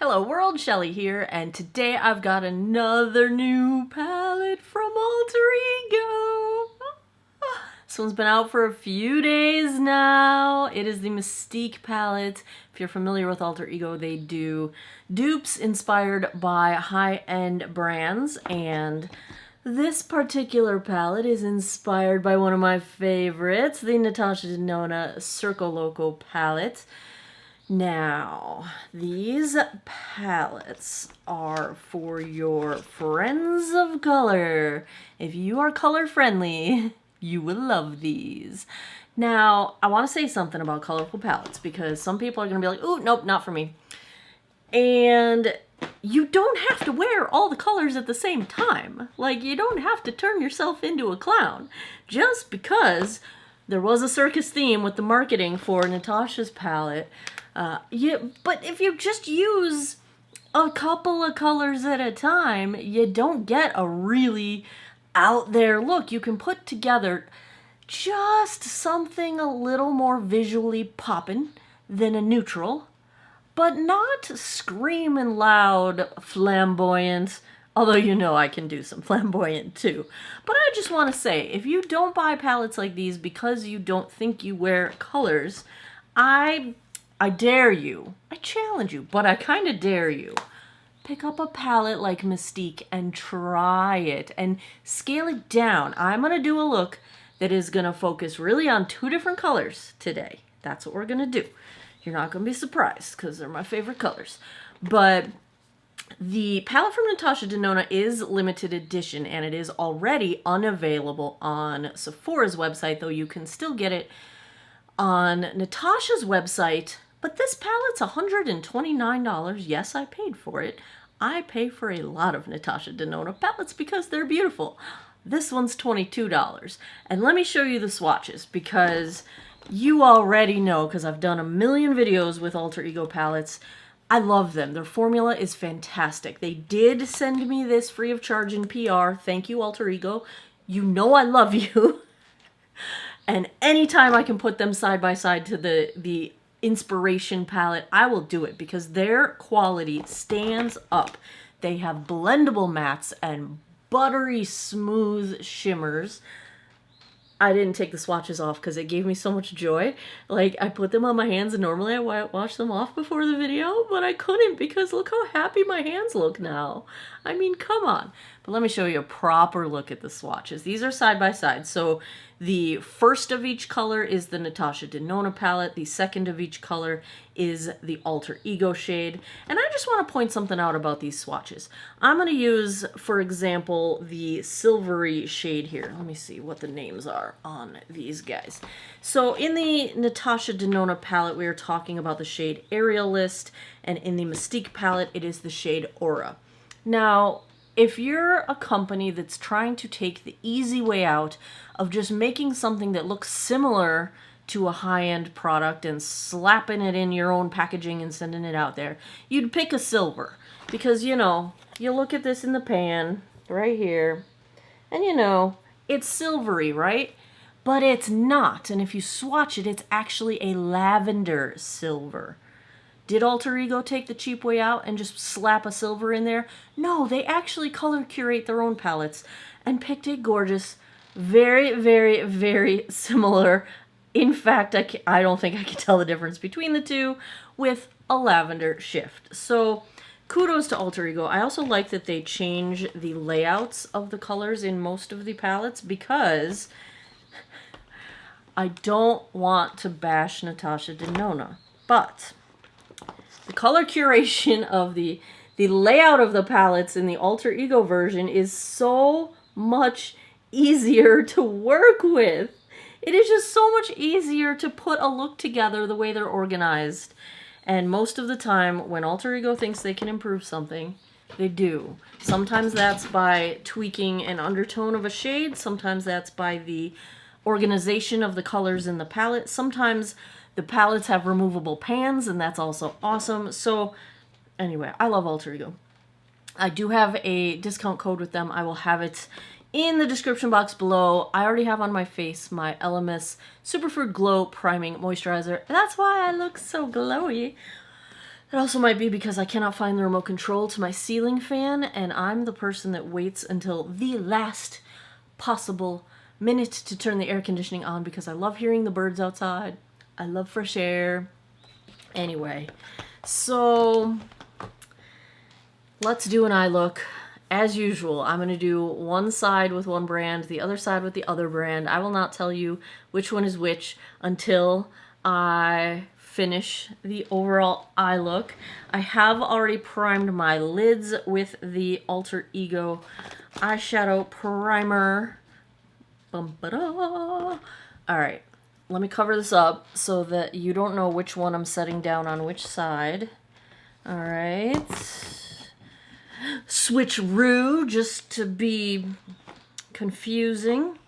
Hello world, Shelly here, and today I've got another new palette from Alter Ego. This one's been out for a few days now. It is the Mystique palette. If you're familiar with Alter Ego, they do dupes inspired by high-end brands, and this particular palette is inspired by one of my favorites, the Natasha Denona Circo Loco palette. Now, these palettes are for your friends of color. If you are color friendly, you will love these. Now, I want to say something about colorful palettes because some people are going to be like, ooh, nope, not for me. And you don't have to wear all the colors at the same time. Like, you don't have to turn yourself into a clown. Just because there was a circus theme with the marketing for Natasha's palette, but if you just use a couple of colors at a time, you don't get a really out there look. You can put together just something a little more visually poppin' than a neutral, but not screaming loud, flamboyant, although you know I can do some flamboyant too. But I just want to say, if you don't buy palettes like these because you don't think you wear colors, I dare you, I challenge you, but I kind of dare you. Pick up a palette like Mystique and try it and scale it down. I'm going to do a look that is going to focus really on two different colors today. That's what we're going to do. You're not going to be surprised because they're my favorite colors. But the palette from Natasha Denona is limited edition and it is already unavailable on Sephora's website, though you can still get it on Natasha's website. But this palette's $129. Yes, I paid for it. I pay for a lot of Natasha Denona palettes because they're beautiful. This one's $22. And let me show you the swatches because you already know, because I've done a million videos with Alter Ego palettes. I love them. Their formula is fantastic. They did send me this free of charge in PR. Thank you, Alter Ego. You know I love you. And anytime I can put them side by side to the Inspiration palette, I will do it because their quality stands up. They have blendable mattes and buttery smooth shimmers. I didn't take the swatches off because it gave me so much joy. Like, I put them on my hands and normally I wash them off before the video, but I couldn't because look how happy my hands look now. I mean, come on. But let me show you a proper look at the swatches. These are side by side. So the first of each color is the Natasha Denona palette. The second of each color is the Alter Ego shade. And I just want to point something out about these swatches. I'm going to use, for example, the silvery shade here. Let me see what the names are on these guys. So in the Natasha Denona palette, we are talking about the shade Aerialist, and in the Mystique palette, it is the shade Aura. Now, if you're a company that's trying to take the easy way out of just making something that looks similar to a high-end product and slapping it in your own packaging and sending it out there, you'd pick a silver. Because, you know, you look at this in the pan right here, and you know, it's silvery, right? But it's not. And if you swatch it, it's actually a lavender silver. Did Alter Ego take the cheap way out and just slap a silver in there? No, they actually color curate their own palettes and picked a gorgeous, very, very, very similar. In fact, I don't think I can tell the difference between the two with a lavender shift. So kudos to Alter Ego. I also like that they change the layouts of the colors in most of the palettes because I don't want to bash Natasha Denona, but the color curation of the layout of the palettes in the Alter Ego version is so much easier to work with. It is just so much easier to put a look together the way they're organized. And most of the time, when Alter Ego thinks they can improve something, they do. Sometimes that's by tweaking an undertone of a shade. Sometimes that's by the organization of the colors in the palette. Sometimes the palettes have removable pans, and that's also awesome. So anyway, I love Alter Ego. I do have a discount code with them. I will have it in the description box below. I already have on my face my LMS Superfood Glow Priming Moisturizer. That's why I look so glowy. It also might be because I cannot find the remote control to my ceiling fan, and I'm the person that waits until the last possible minute to turn the air conditioning on because I love hearing the birds outside. I love fresh air. Anyway, so let's do an eye look. As usual, I'm going to do one side with one brand, the other side with the other brand. I will not tell you which one is which until I finish the overall eye look. I have already primed my lids with the Alter Ego eyeshadow primer. Bum-ba-da. All right, let me cover this up so that you don't know which one I'm setting down on which side. All right. Switcheroo, just to be confusing.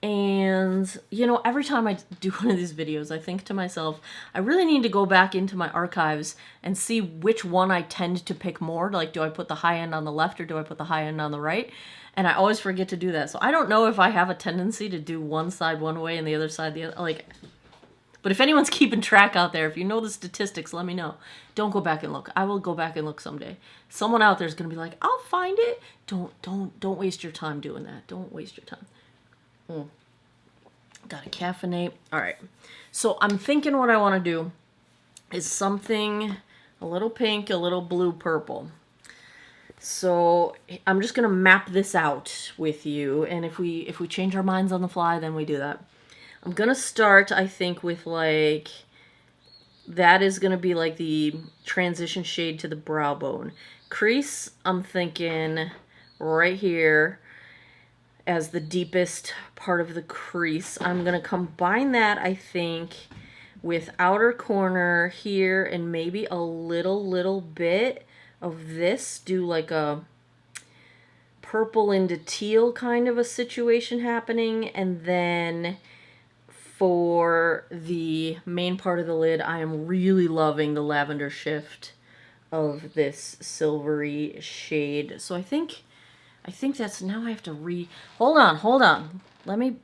And, you know, every time I do one of these videos, I think to myself, I really need to go back into my archives and see which one I tend to pick more. Like, do I put the high end on the left or do I put the high end on the right? And I always forget to do that. So I don't know if I have a tendency to do one side one way and the other side the other. Like, but if anyone's keeping track out there, if you know the statistics, let me know. Don't go back and look. I will go back and look someday. Someone out there is going to be like, I'll find it. Don't waste your time doing that. Don't waste your time. Gotta caffeinate. All right. So I'm thinking what I want to do is something a little pink, a little blue, purple. So I'm just going to map this out with you. And if we change our minds on the fly, then we do that. I'm going to start, I think, with like, that is going to be like the transition shade to the brow bone. Crease, I'm thinking right here as the deepest part of the crease. I'm going to combine that, I think, with outer corner here and maybe a little bit of this. Do like a purple into teal kind of a situation happening. And then for the main part of the lid, I am really loving the lavender shift of this silvery shade. So I think that's, now I have to hold on. Let me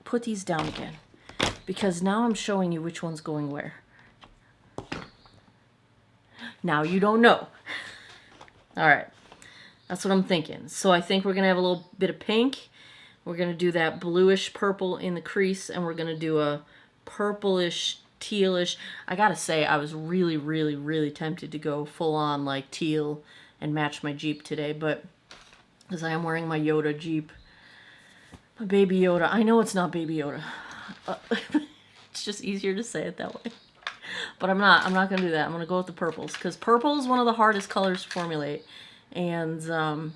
put these down again, because now I'm showing you which one's going where. Now you don't know. All right. That's what I'm thinking. So I think we're going to have a little bit of pink. We're going to do that bluish purple in the crease, and we're going to do a purplish, tealish. I got to say, I was really tempted to go full on like teal and match my Jeep today, but because I am wearing my Yoda Jeep. My Baby Yoda. I know it's not Baby Yoda. It's just easier to say it that way. But I'm not going to do that. I'm going to go with the purples, because purple is one of the hardest colors to formulate. And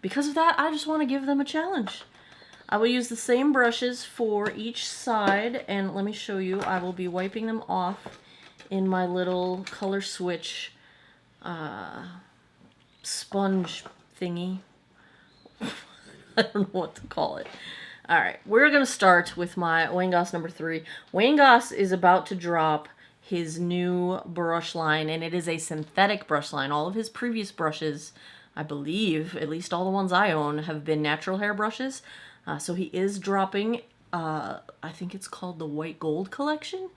because of that, I just want to give them a challenge. I will use the same brushes for each side, and let me show you. I will be wiping them off in my little color switch sponge thingy. I don't know what to call it. All right, we're going to start with my Wayne Goss number 3. Wayne Goss is about to drop his new brush line, and it is a synthetic brush line. All of his previous brushes, I believe, at least all the ones I own, have been natural hair brushes. So he is dropping, I think it's called the White Gold collection.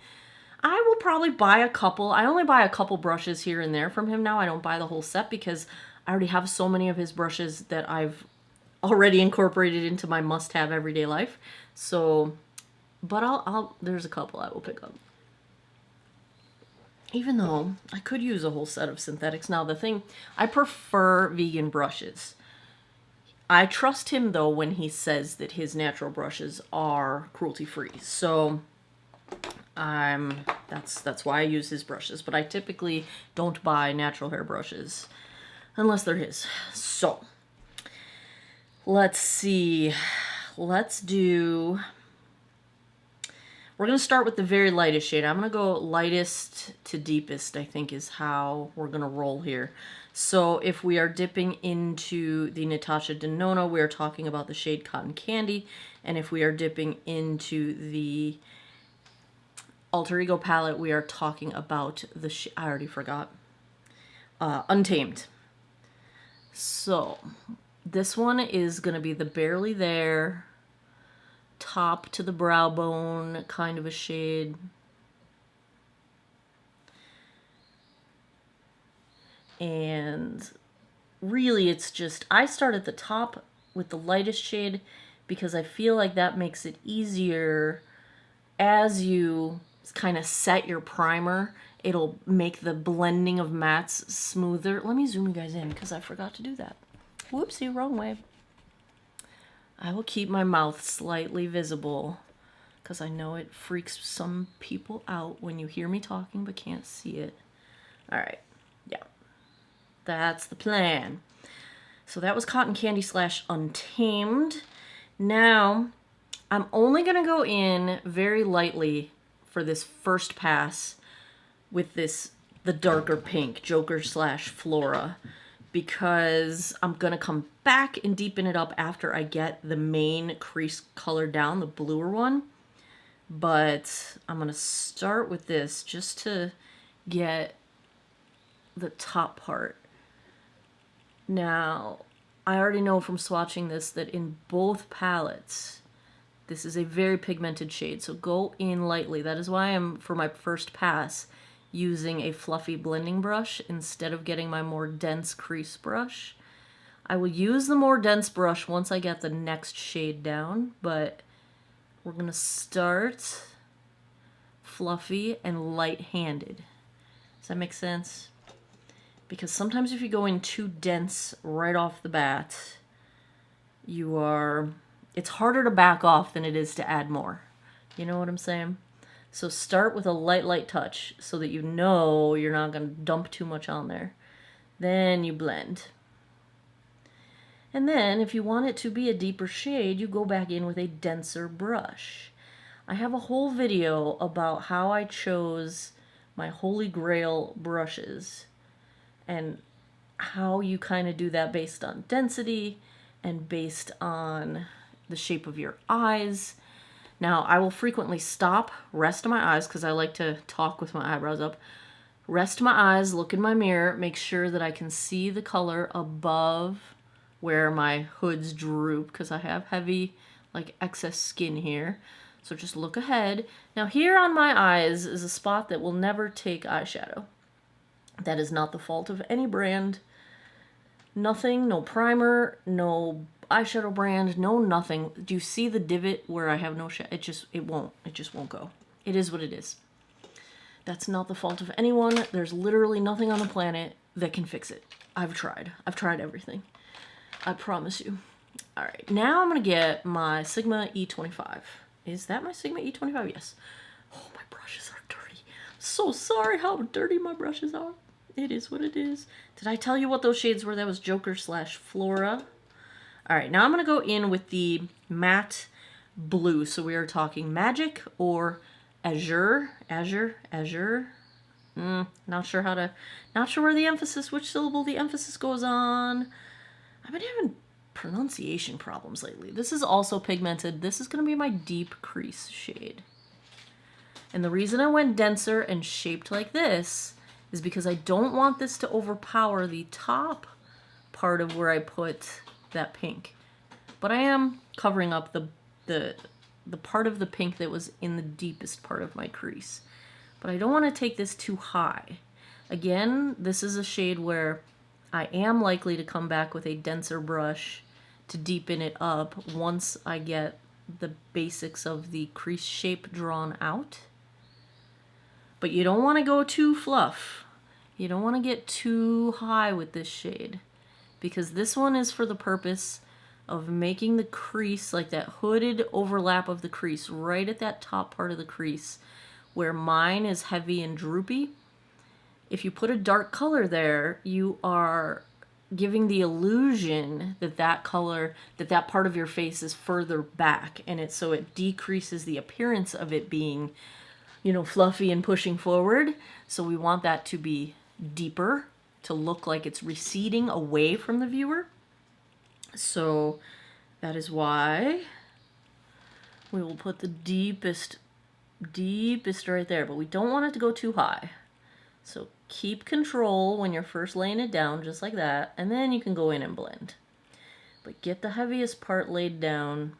I will probably buy a couple. I only buy a couple brushes here and there from him now. I don't buy the whole set because I already have so many of his brushes that I've already incorporated into my must-have everyday life. So, but there's a couple I will pick up. Even though I could use a whole set of synthetics. Now, the thing, I prefer vegan brushes. I trust him, though, when he says that his natural brushes are cruelty-free. So, that's why I use his brushes. But I typically don't buy natural hair brushes unless they're his. So, let's see. We're going to start with the very lightest shade. I'm going to go lightest to deepest, I think, is how we're going to roll here. So if we are dipping into the Natasha Denona, we are talking about the shade Cotton Candy. And if we are dipping into the Alter Ego palette, we are talking about the I already forgot. Untamed. So this one is going to be the Barely There, top to the brow bone kind of a shade. And really it's just, I start at the top with the lightest shade because I feel like that makes it easier as you kind of set your primer. It'll make the blending of mattes smoother. Let me zoom you guys in because I forgot to do that. Whoopsie, wrong way. I will keep my mouth slightly visible because I know it freaks some people out when you hear me talking but can't see it. All right, yeah, that's the plan. So that was Cotton Candy / Untamed. Now, I'm only going to go in very lightly for this first pass with the darker pink, Joker / Flora, because I'm going to come back and deepen it up after I get the main crease color down, the bluer one. But I'm going to start with this just to get the top part. Now, I already know from swatching this that in both palettes, this is a very pigmented shade, so go in lightly. That is why I'm, for my first pass, using a fluffy blending brush instead of getting my more dense crease brush. I will use the more dense brush once I get the next shade down, but we're going to start fluffy and light-handed. Does that make sense? Because sometimes if you go in too dense right off the bat, it's harder to back off than it is to add more. You know what I'm saying? So start with a light touch so that you know you're not going to dump too much on there. Then you blend. And then if you want it to be a deeper shade, you go back in with a denser brush. I have a whole video about how I chose my Holy Grail brushes and how you kind of do that based on density and based on the shape of your eyes. Now, I will frequently stop, rest my eyes, because I like to talk with my eyebrows up. Rest my eyes, look in my mirror, make sure that I can see the color above where my hoods droop, because I have heavy, like, excess skin here. So just look ahead. Now, here on my eyes is a spot that will never take eyeshadow. That is not the fault of any brand. Nothing, no primer, no eyeshadow brand, no nothing. Do you see the divot where I have no shadow? It just won't go. It is what it is. That's not the fault of anyone. There's literally nothing on the planet that can fix it. I've tried everything. I promise you. All right, now I'm gonna get my Sigma E25. Is that my Sigma E25? Yes. Oh, my brushes are dirty. So sorry how dirty my brushes are. It is what it is. Did I tell you what those shades were? That was Joker / Flora. All right, now I'm going to go in with the matte blue. So we are talking Magic or Azure. Not sure where the emphasis, which syllable the emphasis goes on. I've been having pronunciation problems lately. This is also pigmented. This is going to be my deep crease shade. And the reason I went denser and shaped like this is because I don't want this to overpower the top part of where I put that pink. But I am covering up the part of the pink that was in the deepest part of my crease. But I don't want to take this too high. Again, this is a shade where I am likely to come back with a denser brush to deepen it up once I get the basics of the crease shape drawn out. But you don't want to go too fluff. You don't want to get too high with this shade, because this one is for the purpose of making the crease, like that hooded overlap of the crease, right at that top part of the crease where mine is heavy and droopy. If you put a dark color there, you are giving the illusion that that color, that part of your face is further back, and so it decreases the appearance of it being, fluffy and pushing forward. So we want that to be deeper, to look like it's receding away from the viewer. So that is why we will put the deepest right there, but we don't want it to go too high. So keep control when you're first laying it down, just like that, and then you can go in and blend. But get the heaviest part laid down,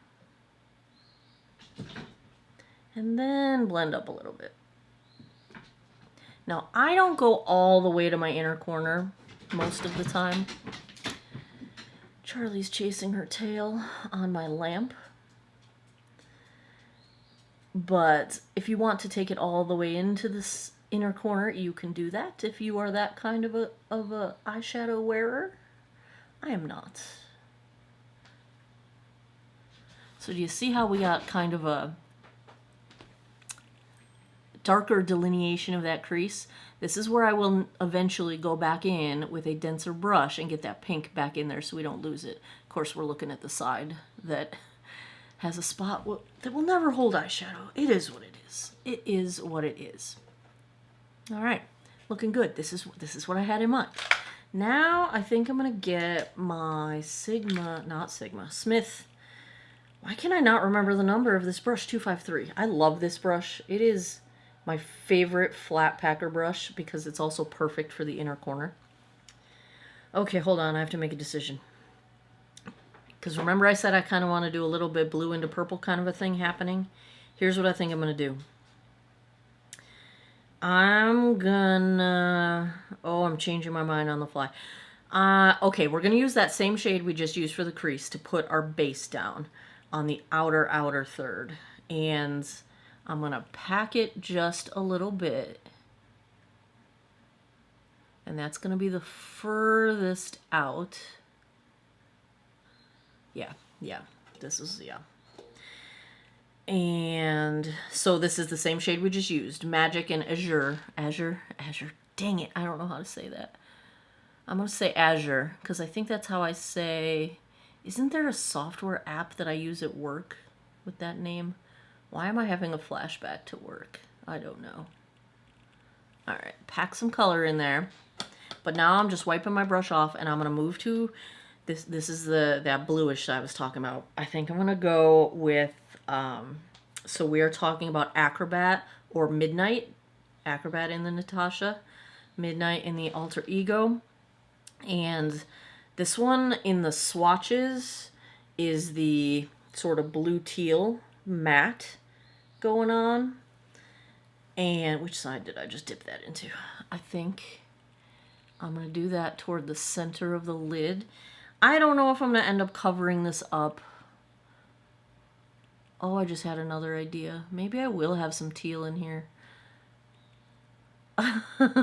and then blend up a little bit. Now, I don't go all the way to my inner corner. most of the time. Charlie's chasing her tail on my lamp. But if you want to take it all the way into this inner corner, you can do that if you are that kind of a eyeshadow wearer. I am not. So do you see how we got kind of a darker delineation of that crease? This is where I will eventually go back in with a denser brush and get that pink back in there so we don't lose it. Of course, we're looking at the side that has a spot that will never hold eyeshadow. It is what it is. It is what it is. All right, looking good. This is what I had in mind. Now I think I'm gonna get my Smith. Why can I not remember the number of this brush? 253. I love this brush. It is my favorite flat packer brush because it's also perfect for the inner corner. Okay, hold on. I have to make a decision. Because remember I said I kind of want to do a little bit blue into purple kind of a thing happening? Here's what I think I'm going to do. I'm changing my mind on the fly. Okay, we're going to use that same shade we just used for the crease to put our base down on the outer third. And I'm going to pack it just a little bit. And that's going to be the furthest out. Yeah, this is, yeah. And so this is the same shade we just used, Magic and Azure. Dang it, I don't know how to say that. I'm going to say Azure, because I think that's how I say, isn't there a software app that I use at work with that name? Why am I having a flashback to work? I don't know. All right, pack some color in there. But now I'm just wiping my brush off, and I'm going to move to this is that bluish that I was talking about. I think I'm going to go with, so we are talking about Acrobat or Midnight. Acrobat in the Natasha, Midnight in the Alter Ego. And this one in the swatches is the sort of blue teal matte going on. And which side did I just dip that into? I think I'm going to do that toward the center of the lid. I don't know if I'm going to end up covering this up. Oh, I just had another idea. Maybe I will have some teal in here. I don't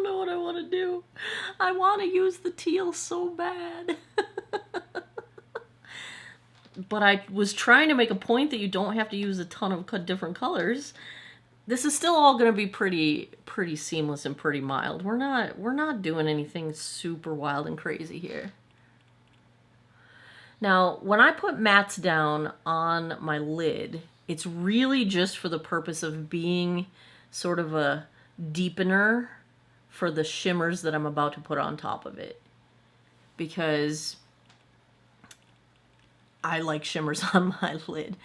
know what I want to do. I want to use the teal so bad. But I was trying to make a point that you don't have to use a ton of different colors. This is still all going to be pretty seamless and pretty mild. We're not doing anything super wild and crazy here. Now, when I put mattes down on my lid, it's really just for the purpose of being sort of a deepener for the shimmers that I'm about to put on top of it. Because I like shimmers on my lid.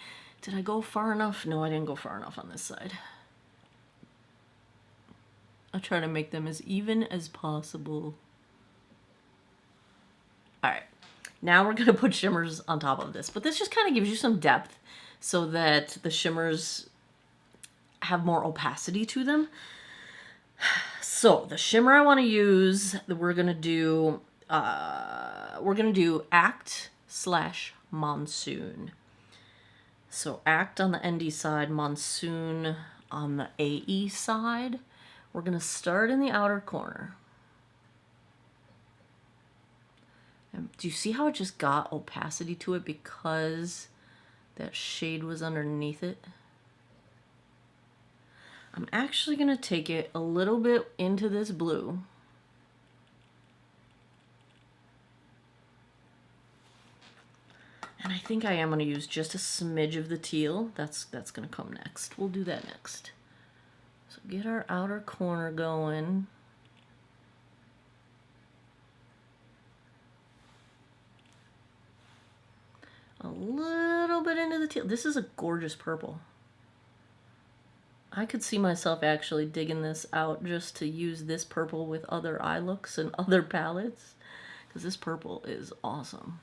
Did I go far enough? No, I didn't go far enough on this side. I try to make them as even as possible. All right, now we're gonna put shimmers on top of this, but this just kind of gives you some depth so that the shimmers have more opacity to them. So the shimmer I want to use, we're gonna do Act/Monsoon. So Act on the ND side, Monsoon on the AE side. We're going to start in the outer corner. And do you see how it just got opacity to it because that shade was underneath it? I'm actually going to take it a little bit into this blue. And I think I am going to use just a smidge of the teal. That's going to come next. We'll do that next. So get our outer corner going. A little bit into the teal. This is a gorgeous purple. I could see myself actually digging this out just to use this purple with other eye looks and other palettes, because this purple is awesome.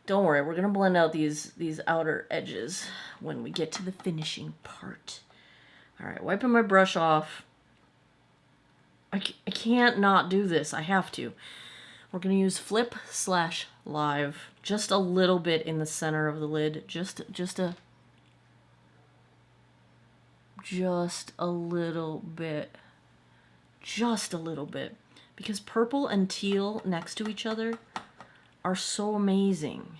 Don't worry, we're going to blend out these outer edges when we get to the finishing part. All right, wiping my brush off. I can't not do this. I have to. We're going to use flip/live. Just a little bit in the center of the lid. Just a little bit. Just a little bit. Because purple and teal next to each other are so amazing.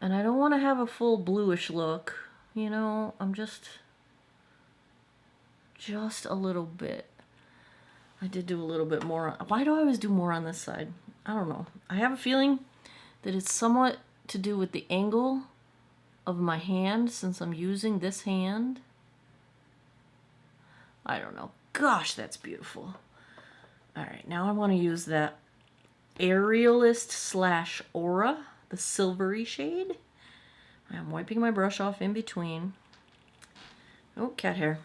And I don't want to have a full bluish look. You know, I'm just a little bit. I did do a little bit more. Why do I always do more on this side? I don't know. I have a feeling that it's somewhat to do with the angle of my hand since I'm using this hand. I don't know. Gosh, that's beautiful. All right, now I want to use that Aerialist/Aura, the silvery shade. I'm wiping my brush off in between. Oh, cat hair.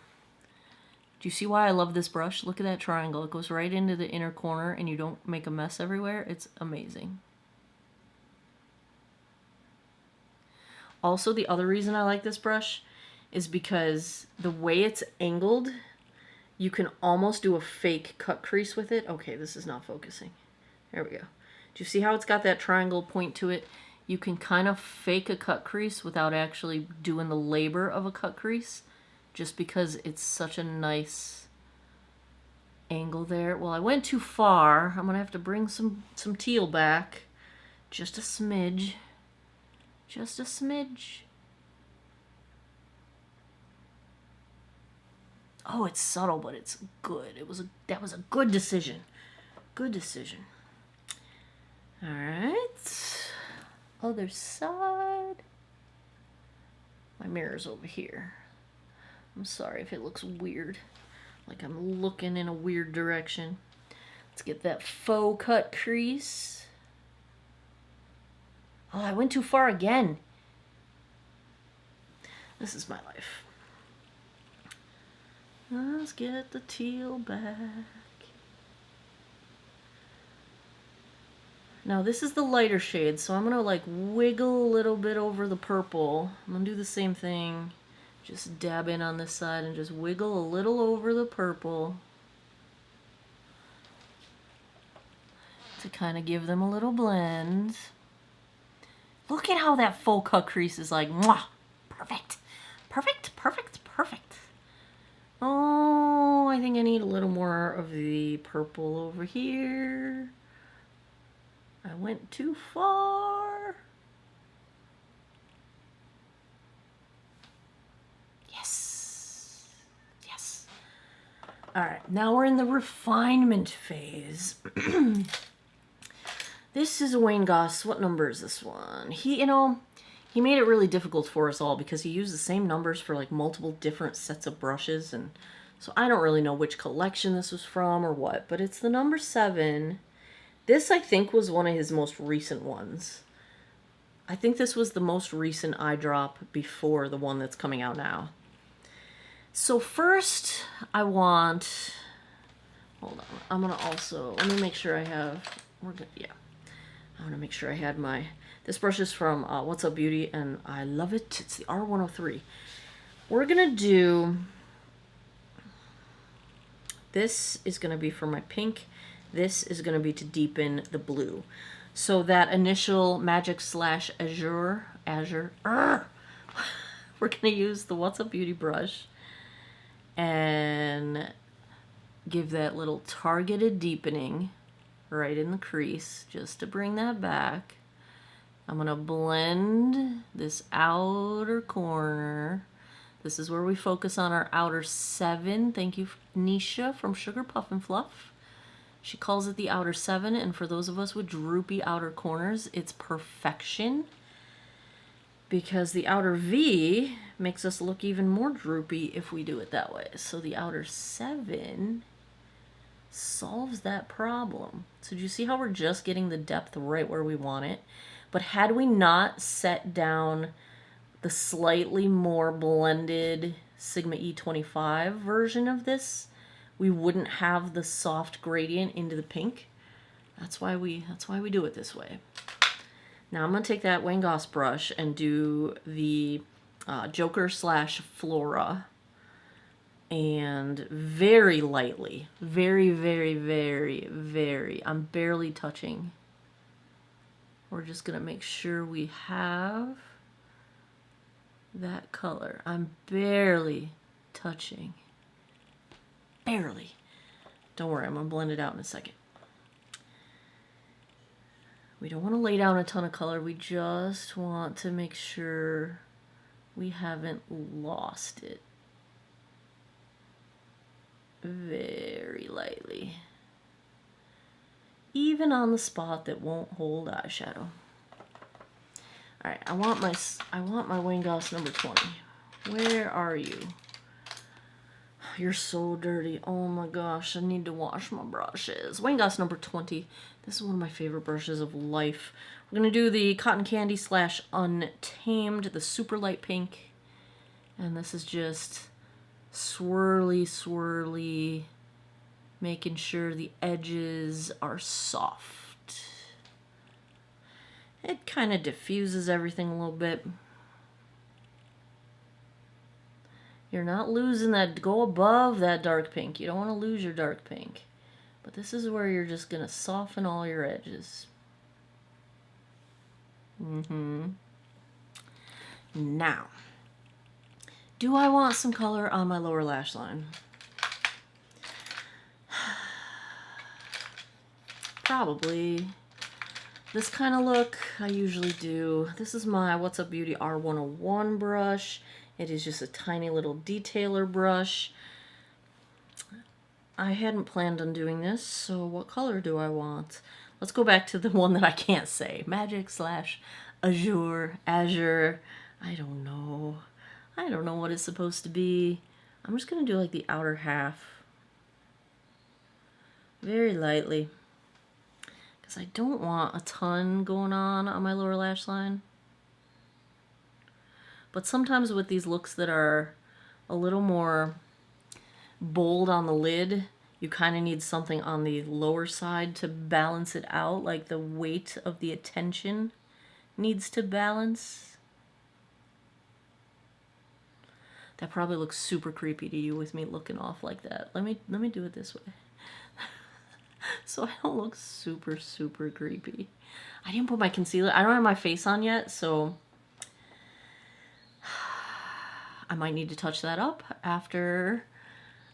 Do you see why I love this brush? Look at that triangle. It goes right into the inner corner and you don't make a mess everywhere. It's amazing. Also, the other reason I like this brush is because the way it's angled, you can almost do a fake cut crease with it. Okay, this is not focusing. There we go. Do you see how it's got that triangle point to it? You can kind of fake a cut crease without actually doing the labor of a cut crease, just because it's such a nice angle there. Well, I went too far. I'm gonna have to bring some teal back. Just a smidge. Just a smidge. Oh, it's subtle, but it's good. That was a good decision. Good decision. All right. Other side. My mirror's over here. I'm sorry if it looks weird. Like I'm looking in a weird direction. Let's get that faux cut crease. Oh, I went too far again. This is my life. Let's get the teal back. Now this is the lighter shade, so I'm gonna like wiggle a little bit over the purple. I'm gonna do the same thing. Just dab in on this side and just wiggle a little over the purple to kind of give them a little blend. Look at how that faux cut crease is like, mwah, perfect, perfect, perfect, perfect. Oh, I think I need a little more of the purple over here. I went too far. Yes. Yes. All right, now we're in the refinement phase. This is a Wayne Goss. What number is this one? He made it really difficult for us all because he used the same numbers for like multiple different sets of brushes, and so I don't really know which collection this was from or what, but it's the number 7. This, I think, was one of his most recent ones. I think this was the most recent eye drop before the one that's coming out now. So first, I want... Hold on. I'm going to also... Let me make sure I have... Yeah. I want to make sure I had my... This brush is from What's Up Beauty, and I love it. It's the R103. We're going to do... This is going to be for my pink. This is going to be to deepen the blue. So that initial Magic/Azure, we're going to use the What's Up Beauty brush and give that little targeted deepening right in the crease just to bring that back. I'm going to blend this outer corner. This is where we focus on our outer 7. Thank you, Nisha from Sugar Puff and Fluff. She calls it the outer 7, and for those of us with droopy outer corners, it's perfection. Because the outer V makes us look even more droopy if we do it that way. So the outer 7 solves that problem. So do you see how we're just getting the depth right where we want it? But had we not set down the slightly more blended Sigma E25 version of this, we wouldn't have the soft gradient into the pink. That's why we do it this way. Now I'm gonna take that Wayne Goss brush and do the Joker/Flora and very lightly, very, very, very, very, I'm barely touching. We're just gonna make sure we have that color. I'm barely touching. Barely. Don't worry, I'm gonna blend it out in a second. We don't want to lay down a ton of color. We just want to make sure we haven't lost it. Very lightly. Even on the spot that won't hold eyeshadow. Alright, I want my Wayne Goss number 20. Where are you? You're so dirty. Oh my gosh, I need to wash my brushes. Wayne Goss number 20. This is one of my favorite brushes of life. We're going to do the Cotton Candy / Untamed, the super light pink. And this is just swirly, swirly, making sure the edges are soft. It kind of diffuses everything a little bit. You're not losing that, go above that dark pink. You don't want to lose your dark pink. But this is where you're just going to soften all your edges. Now, do I want some color on my lower lash line? Probably. This kind of look I usually do. This is my What's Up Beauty R101 brush. It is just a tiny little detailer brush. I hadn't planned on doing this, so what color do I want? Let's go back to the one that I can't say. Magic / Azure. I don't know. I don't know what it's supposed to be. I'm just going to do like the outer half. Very lightly. Because I don't want a ton going on my lower lash line. But sometimes with these looks that are a little more bold on the lid, you kind of need something on the lower side to balance it out, like the weight of the attention needs to balance. That probably looks super creepy to you with me looking off like that. Let me do it this way. So I don't look super, super creepy. I didn't put my concealer, I don't have my face on yet, so I might need to touch that up after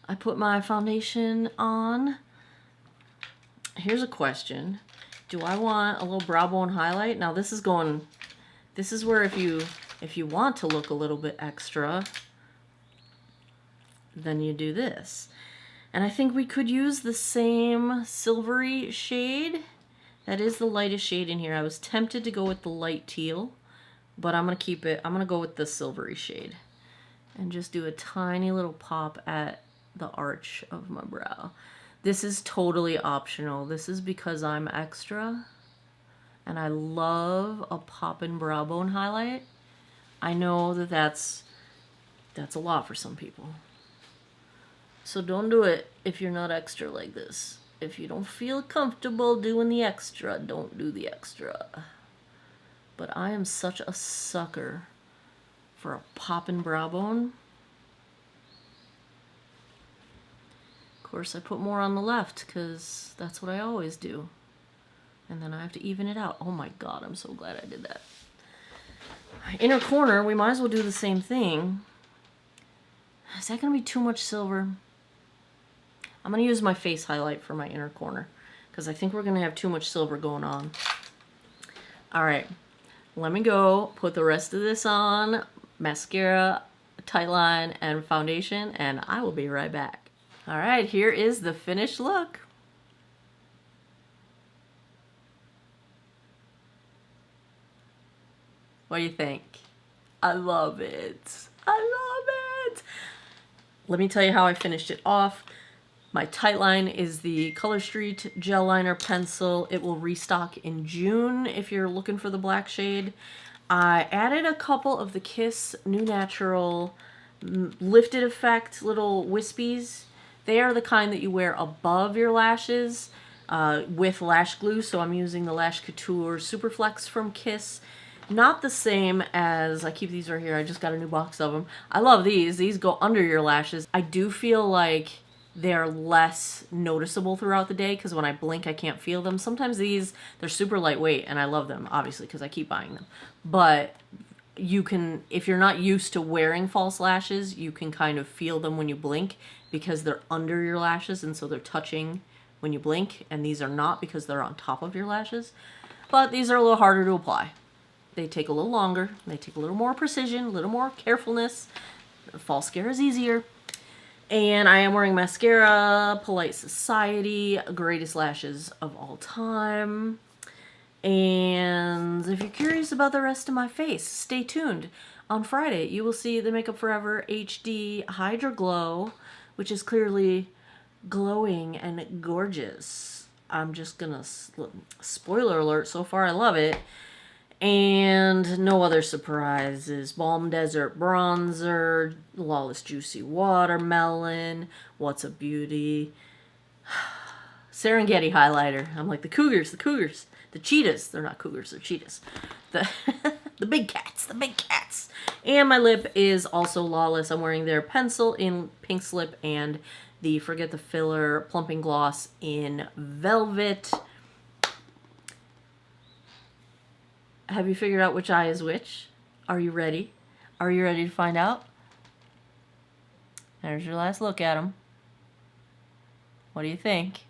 I put my foundation on. Here's a question. Do I want a little brow bone highlight? Now this is where if you want to look a little bit extra, then you do this. And I think we could use the same silvery shade. That is the lightest shade in here. I was tempted to go with the light teal, but I'm going to go with the silvery shade. And just do a tiny little pop at the arch of my brow. This is totally optional. This is because I'm extra and I love a poppin' brow bone highlight. I know that that's a lot for some people. So don't do it if you're not extra like this. If you don't feel comfortable doing the extra, don't do the extra. But I am such a sucker for a poppin' brow bone. Of course, I put more on the left because that's what I always do. And then I have to even it out. Oh my God, I'm so glad I did that. Inner corner, we might as well do the same thing. Is that going to be too much silver? I'm going to use my face highlight for my inner corner because I think we're going to have too much silver going on. All right, let me go put the rest of this on, mascara, tightline, and foundation, and I will be right back. All right, here is the finished look. What do you think? I love it. I love it. Let me tell you how I finished it off. My tightline is the Color Street gel liner pencil. It will restock in June if you're looking for the black shade. I added a couple of the Kiss New Natural lifted effect little wispies. They are the kind that you wear above your lashes with lash glue. So I'm using the Lash Couture Superflex from Kiss. Not the same as, I keep these right here. I just got a new box of them. I love these. These go under your lashes. I do feel like they're less noticeable throughout the day because when I blink, I can't feel them. Sometimes these, they're super lightweight and I love them, obviously, because I keep buying them. But you can, if you're not used to wearing false lashes, you can kind of feel them when you blink because they're under your lashes and so they're touching when you blink. And these are not because they're on top of your lashes. But these are a little harder to apply. They take a little longer. They take a little more precision, a little more carefulness. False scare is easier. And I am wearing mascara, Polite Society, Greatest Lashes of All Time. And if you're curious about the rest of my face, stay tuned. On Friday, you will see the Makeup Forever HD Hydra Glow, which is clearly glowing and gorgeous. I'm just gonna, spoiler alert, so far I love it. And no other surprises. Balm Desert Bronzer, Lawless Juicy Watermelon, What's a Beauty, Serengeti Highlighter. I'm like, the cougars, the cheetahs. They're not cougars, they're cheetahs. The big cats, And my lip is also Lawless. I'm wearing their pencil in Pink Slip and the Forget the Filler Plumping Gloss in Velvet. Have you figured out which eye is which? Are you ready? Are you ready to find out? There's your last look at them. What do you think?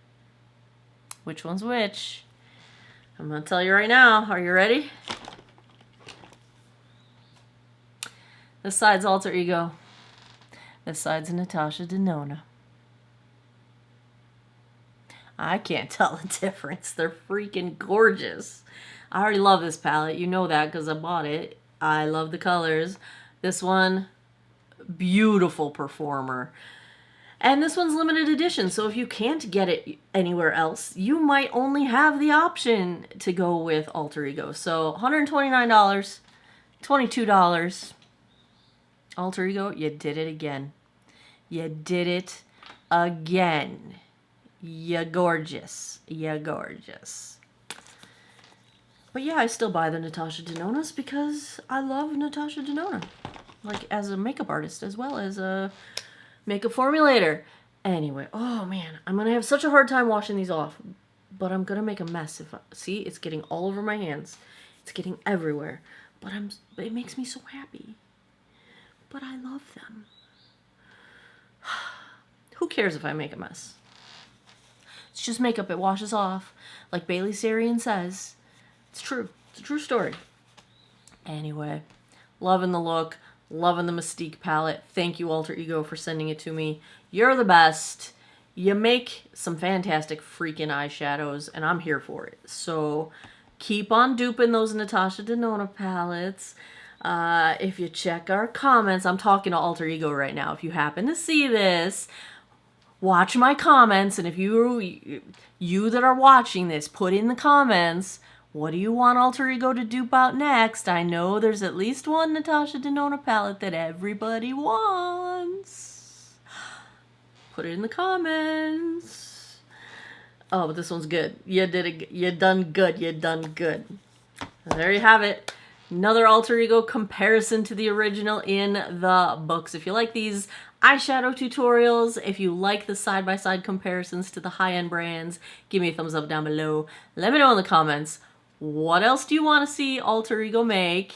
Which one's which? I'm going to tell you right now. Are you ready? This side's Alter Ego. This side's Natasha Denona. I can't tell the difference. They're freaking gorgeous. I already love this palette. You know that because I bought it. I love the colors. This one, beautiful performer. And this one's limited edition, so if you can't get it anywhere else, you might only have the option to go with Alter Ego. So $129, $22. Alter Ego, you did it again. You did it again. You're gorgeous. You're gorgeous. But yeah, I still buy the Natasha Denonas because I love Natasha Denona. Like, as a makeup artist as well as a makeup formulator. Anyway, oh man, I'm going to have such a hard time washing these off. But I'm going to make a mess. See, it's getting all over my hands. It's getting everywhere. But it makes me so happy. But I love them. Who cares if I make a mess? It's just makeup. It washes off. Like Bailey Sarian says. It's true. It's a true story. Anyway, loving the look. Loving the Mystique palette. Thank you, Alter Ego, for sending it to me. You're the best. You make some fantastic freaking eyeshadows, and I'm here for it. So keep on duping those Natasha Denona palettes. If you check our comments, I'm talking to Alter Ego right now. If you happen to see this, watch my comments, and if you that are watching this, put in the comments, what do you want Alter Ego to dupe out next? I know there's at least one Natasha Denona palette that everybody wants. Put it in the comments. Oh, but this one's good. You did it. You done good. You done good. There you have it. Another Alter Ego comparison to the original in the books. If you like these eyeshadow tutorials, if you like the side-by-side comparisons to the high-end brands, give me a thumbs up down below. Let me know in the comments, what else do you want to see Alter Ego make?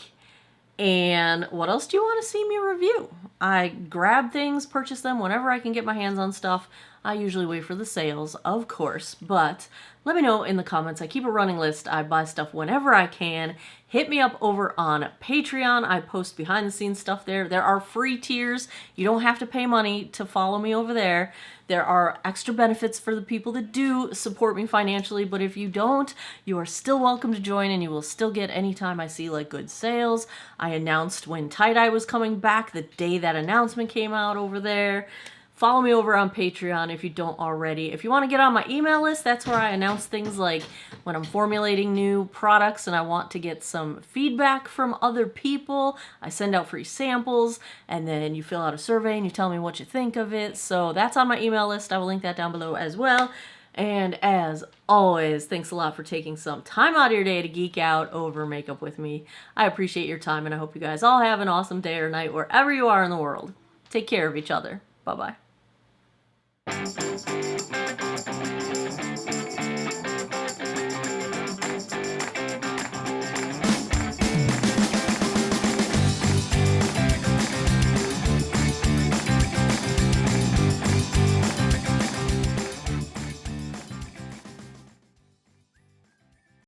And what else do you want to see me review? I grab things, purchase them whenever I can get my hands on stuff. I usually wait for the sales, of course, but let me know in the comments. I keep a running list. I buy stuff whenever I can. Hit me up over on Patreon. I post behind the scenes stuff there. There are free tiers. You don't have to pay money to follow me over there. There are extra benefits for the people that do support me financially, but if you don't, you are still welcome to join and you will still get anytime I see like good sales. I announced when tie-dye was coming back the day that announcement came out over there. Follow me over on Patreon if you don't already. If you want to get on my email list, that's where I announce things like when I'm formulating new products and I want to get some feedback from other people. I send out free samples and then you fill out a survey and you tell me what you think of it. So that's on my email list. I will link that down below as well. And as always, thanks a lot for taking some time out of your day to geek out over makeup with me. I appreciate your time, and I hope you guys all have an awesome day or night wherever you are in the world. Take care of each other. Bye-bye.